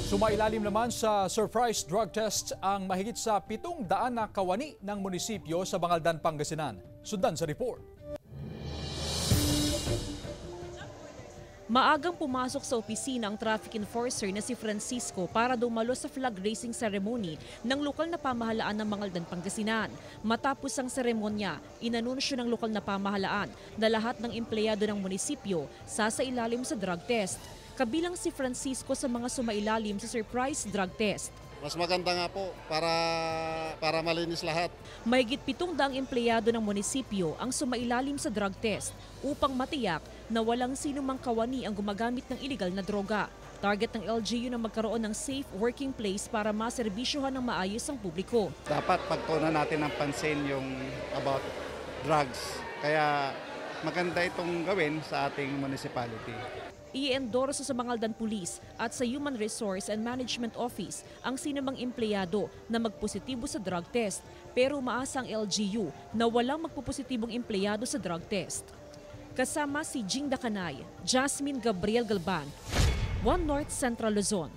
Sumailalim naman sa surprise drug test ang mahigit sa 700 na kawani ng munisipyo sa Bangaldan, Pangasinan. Sundan sa report. Maagang pumasok sa opisina ang traffic enforcer na si Francisco para dumalo sa flag raising ceremony ng lokal na pamahalaan ng Bangaldan, Pangasinan. Matapos ang seremonya, inanunsyo ng lokal na pamahalaan na lahat ng empleyado ng munisipyo sasailalim sa drug test. Kabilang si Francisco sa mga sumailalim sa surprise drug test. Mas maganda nga po para malinis lahat. Mahigit 700 empleyado ng munisipyo ang sumailalim sa drug test upang matiyak na walang sinumang kawani ang gumagamit ng iligal na droga. Target ng LGU na magkaroon ng safe working place para maserbisyohan ng maayos ang publiko. Dapat pagtuunan natin ng pansin yung about drugs. Kaya maganda itong gawin sa ating municipality. I-endorso sa Bangaldan Police at sa Human Resource and Management Office ang sinumang empleyado na magpositibo sa drug test, pero umaasa ang LGU na walang magpupositibong empleyado sa drug test. Kasama si Jing Dakanay, Jasmine Gabriel Galban, One North Central Luzon.